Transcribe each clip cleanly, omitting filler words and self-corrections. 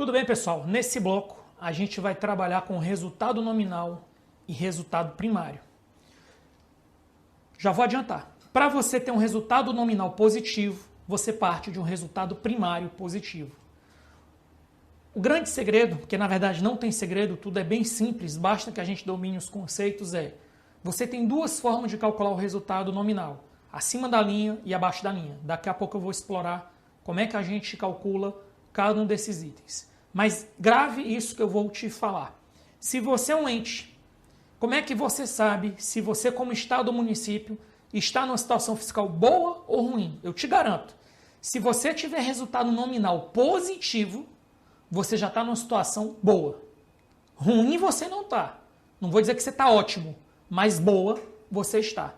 Tudo bem, pessoal? Nesse bloco, a gente vai trabalhar com resultado nominal e resultado primário. Já vou adiantar. Para você ter um resultado nominal positivo, você parte de um resultado primário positivo. O grande segredo, porque na verdade não tem segredo, tudo é bem simples, basta que a gente domine os conceitos, você tem duas formas de calcular o resultado nominal, acima da linha e abaixo da linha. Daqui a pouco eu vou explorar como é que a gente calcula cada um desses itens. Mas grave isso que eu vou te falar. Se você é um ente, como é que você sabe se você, como estado ou município, está numa situação fiscal boa ou ruim? Eu te garanto, se você tiver resultado nominal positivo, você já está numa situação boa. Ruim você não está. Não vou dizer que você está ótimo, mas boa você está.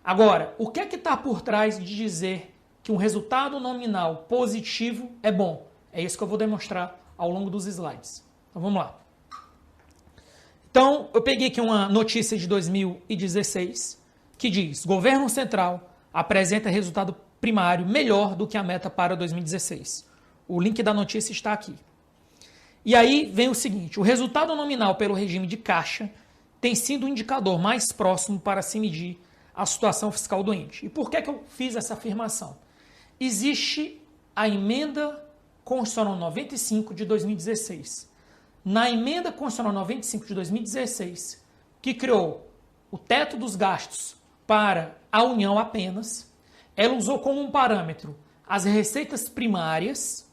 Agora, o que é que está por trás de dizer que um resultado nominal positivo é bom? É isso que eu vou demonstrar ao longo dos slides. Então vamos lá. Então, eu peguei aqui uma notícia de 2016 que diz: Governo Central apresenta resultado primário melhor do que a meta para 2016. O link da notícia está aqui. E aí vem o seguinte: o resultado nominal pelo regime de caixa tem sido o indicador mais próximo para se medir a situação fiscal do ente. E por que eu fiz essa afirmação? Existe a emenda Constitucional 95 de 2016. Na emenda Constitucional 95 de 2016, que criou o teto dos gastos para a União apenas, ela usou como um parâmetro as receitas primárias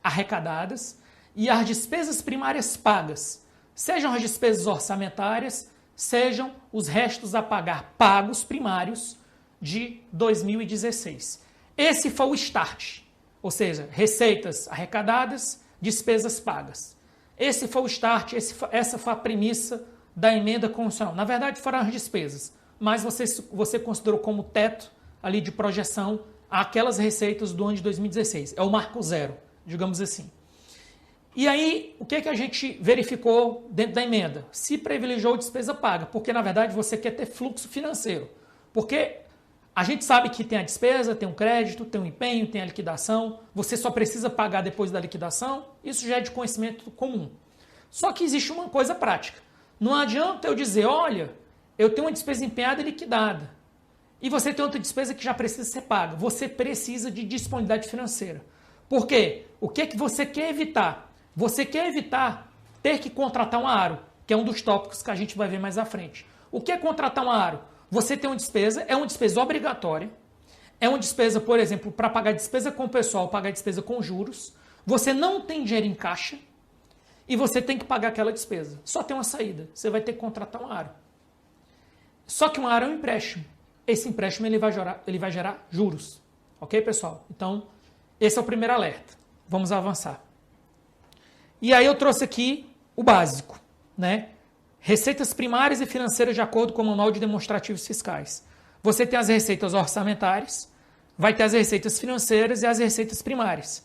arrecadadas e as despesas primárias pagas, sejam as despesas orçamentárias, sejam os restos a pagar pagos primários de 2016. Esse foi o start, ou seja, receitas arrecadadas, despesas pagas. Esse foi o start, essa foi a premissa da emenda constitucional. Na verdade, foram as despesas, mas você considerou como teto ali de projeção aquelas receitas do ano de 2016. É o marco zero, digamos assim. E aí, o que a gente verificou dentro da emenda? Se privilegiou despesa paga, porque na verdade você quer ter fluxo financeiro. Porque a gente sabe que tem a despesa, tem o crédito, tem o empenho, tem a liquidação, você só precisa pagar depois da liquidação, isso já é de conhecimento comum. Só que existe uma coisa prática. Não adianta eu dizer, olha, eu tenho uma despesa empenhada e liquidada, e você tem outra despesa que já precisa ser paga. Você precisa de disponibilidade financeira. Por quê? O que é que você quer evitar? Você quer evitar ter que contratar um aro, que é um dos tópicos que a gente vai ver mais à frente. O que é contratar um aro? Você tem uma despesa, é uma despesa obrigatória, é uma despesa, por exemplo, para pagar despesa com o pessoal, pagar despesa com juros, você não tem dinheiro em caixa e você tem que pagar aquela despesa. Só tem uma saída, você vai ter que contratar um aro. Só que um aro é um empréstimo. Esse empréstimo ele vai gerar juros. Ok, pessoal? Então, esse é o primeiro alerta. Vamos avançar. E aí eu trouxe aqui o básico, né? Receitas primárias e financeiras de acordo com o Manual de Demonstrativos Fiscais. Você tem as receitas orçamentárias, vai ter as receitas financeiras e as receitas primárias.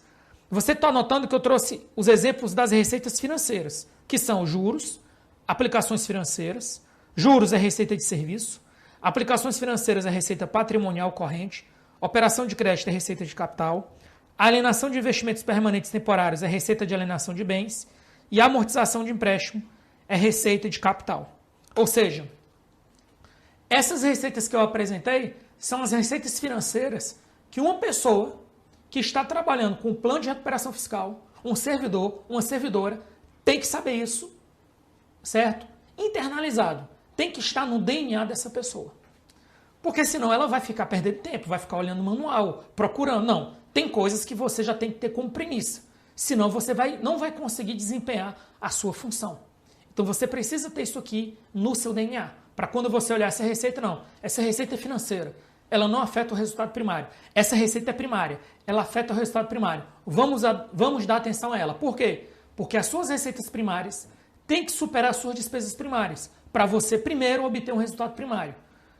Você está notando que eu trouxe os exemplos das receitas financeiras, que são juros, aplicações financeiras, juros é receita de serviço, aplicações financeiras é receita patrimonial corrente, operação de crédito é receita de capital, alienação de investimentos permanentes temporários é receita de alienação de bens e amortização de empréstimo é receita de capital. Ou seja, essas receitas que eu apresentei são as receitas financeiras que uma pessoa que está trabalhando com um plano de recuperação fiscal, um servidor, uma servidora, tem que saber isso, certo? Internalizado. Tem que estar no DNA dessa pessoa. Porque senão ela vai ficar perdendo tempo, vai ficar olhando o manual, procurando. Não, tem coisas que você já tem que ter como premissa. Senão você não vai conseguir desempenhar a sua função. Então você precisa ter isso aqui no seu DNA, para quando você olhar essa receita, não. Essa receita é financeira, ela não afeta o resultado primário. Essa receita é primária, ela afeta o resultado primário. Vamos dar atenção a ela. Por quê? Porque as suas receitas primárias têm que superar as suas despesas primárias, para você primeiro obter um resultado primário.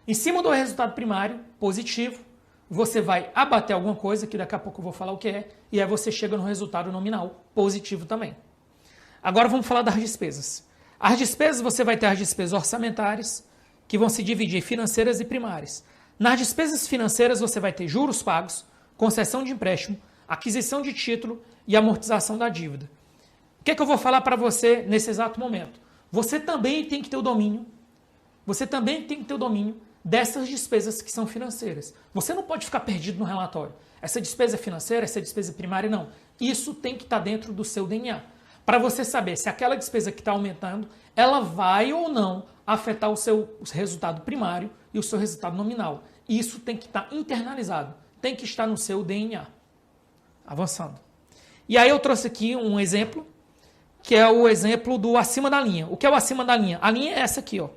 Em cima do resultado primário, positivo, você vai abater alguma coisa, que daqui a pouco eu vou falar o que é, e aí você chega no resultado nominal positivo também. Agora vamos falar das despesas. As despesas, você vai ter as despesas orçamentárias, que vão se dividir em financeiras e primárias. Nas despesas financeiras, você vai ter juros pagos, concessão de empréstimo, aquisição de título e amortização da dívida. O que é que eu vou falar para você nesse exato momento? Você também tem que ter o domínio, dessas despesas que são financeiras. Você não pode ficar perdido no relatório. Essa despesa é financeira, essa despesa é primária, não. Isso tem que estar dentro do seu DNA. Para você saber se aquela despesa que está aumentando, ela vai ou não afetar o seu resultado primário e o seu resultado nominal. Isso tem que estar internalizado, tem que estar no seu DNA. Avançando. E aí eu trouxe aqui um exemplo, que é o exemplo do acima da linha. O que é o acima da linha? A linha é essa aqui, ó.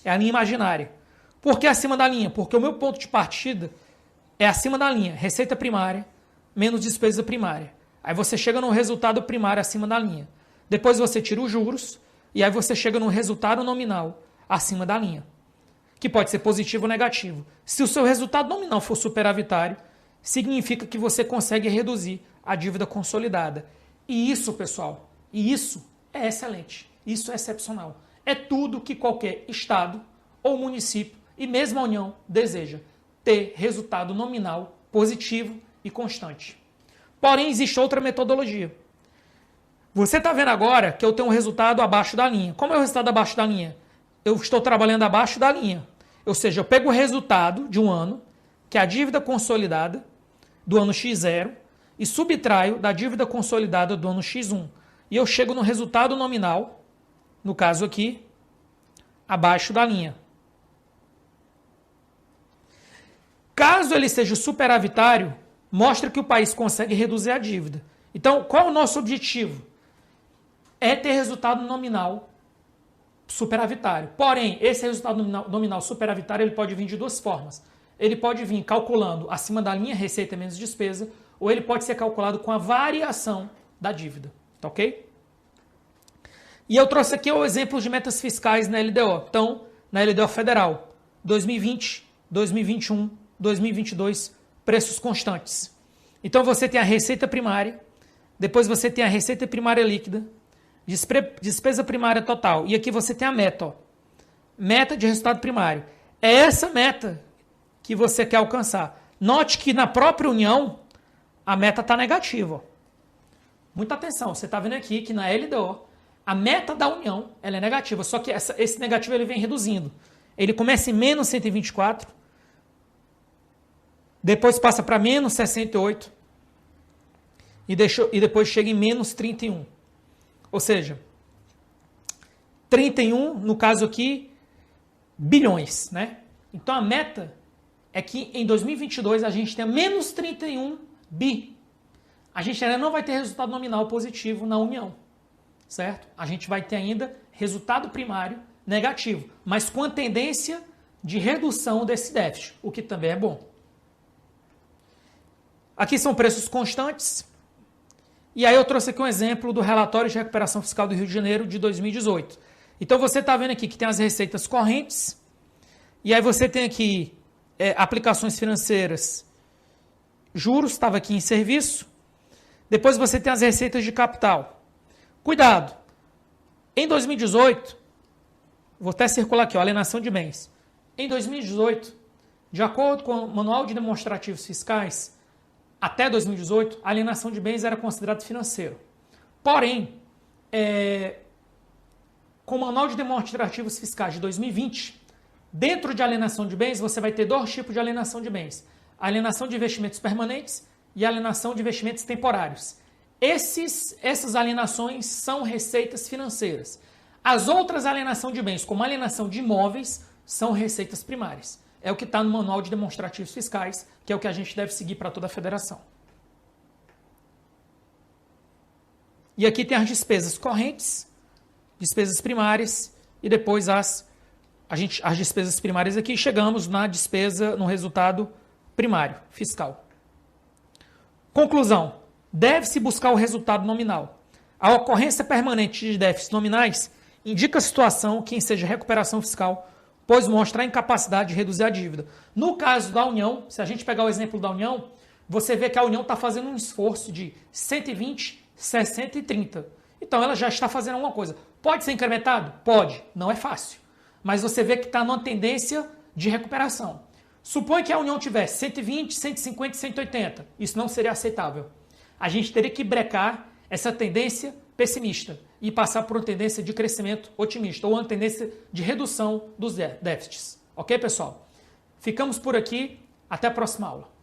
É a linha imaginária. Por que acima da linha? Porque o meu ponto de partida é acima da linha, receita primária menos despesa primária. Aí você chega no resultado primário acima da linha. Depois você tira os juros e aí você chega no resultado nominal acima da linha, que pode ser positivo ou negativo. Se o seu resultado nominal for superavitário, significa que você consegue reduzir a dívida consolidada. E isso, pessoal, isso é excelente, isso é excepcional. É tudo que qualquer estado ou município e mesmo a União deseja, ter resultado nominal positivo e constante. Porém, existe outra metodologia. Você está vendo agora que eu tenho um resultado abaixo da linha. Como é o resultado abaixo da linha? Eu estou trabalhando abaixo da linha. Ou seja, eu pego o resultado de um ano, que é a dívida consolidada do ano X0, e subtraio da dívida consolidada do ano X1. E eu chego no resultado nominal, no caso aqui, abaixo da linha. Caso ele seja superavitário, mostra que o país consegue reduzir a dívida. Então, qual é o nosso objetivo? É ter resultado nominal superavitário. Porém, esse resultado nominal superavitário ele pode vir de duas formas. Ele pode vir calculando acima da linha receita menos despesa, ou ele pode ser calculado com a variação da dívida. Tá ok? E eu trouxe aqui o exemplo de metas fiscais na LDO. Então, na LDO federal, 2020, 2021, 2022, preços constantes. Então você tem a receita primária, depois você tem a receita primária líquida, despesa primária total. E aqui você tem a meta, ó. Meta de resultado primário. É essa meta que você quer alcançar. Note que na própria União, a meta está negativa. Ó. Muita atenção, você está vendo aqui que na LDO, a meta da União ela é negativa, só que esse negativo ele vem reduzindo. Ele começa em menos 124, depois passa para menos 68 e depois chega em menos 31. Ou seja, 31, no caso aqui, bilhões, né? Então a meta é que em 2022 a gente tenha menos 31 bi. A gente ainda não vai ter resultado nominal positivo na União, certo? A gente vai ter ainda resultado primário negativo, mas com a tendência de redução desse déficit, o que também é bom. Aqui são preços constantes. E aí eu trouxe aqui um exemplo do relatório de recuperação fiscal do Rio de Janeiro de 2018. Então você está vendo aqui que tem as receitas correntes, e aí você tem aqui aplicações financeiras, juros, estava aqui em serviço. Depois você tem as receitas de capital. Cuidado! Em 2018, vou até circular aqui, ó, alienação de bens. Em 2018, de acordo com o Manual de Demonstrativos Fiscais, até 2018, a alienação de bens era considerado financeiro. Porém, com o Manual de Demonstrativos Fiscais de 2020, dentro de alienação de bens, você vai ter dois tipos de alienação de bens. A alienação de investimentos permanentes e a alienação de investimentos temporários. Essas alienações são receitas financeiras. As outras alienações de bens, como a alienação de imóveis, são receitas primárias. É o que está no Manual de Demonstrativos Fiscais, que é o que a gente deve seguir para toda a federação. E aqui tem as despesas correntes, despesas primárias, e depois as despesas primárias aqui, chegamos na despesa, no resultado primário, fiscal. Conclusão, deve-se buscar o resultado nominal. A ocorrência permanente de déficits nominais indica a situação que enseja recuperação fiscal, pois mostra a incapacidade de reduzir a dívida. No caso da União, se a gente pegar o exemplo da União, você vê que a União está fazendo um esforço de 120, 60 e 30. Então ela já está fazendo alguma coisa. Pode ser incrementado? Pode, não é fácil. Mas você vê que está numa tendência de recuperação. Suponha que a União tivesse 120, 150, 180. Isso não seria aceitável. A gente teria que brecar essa tendência pessimista e passar por uma tendência de crescimento otimista ou uma tendência de redução dos déficits. Ok, pessoal? Ficamos por aqui. Até a próxima aula.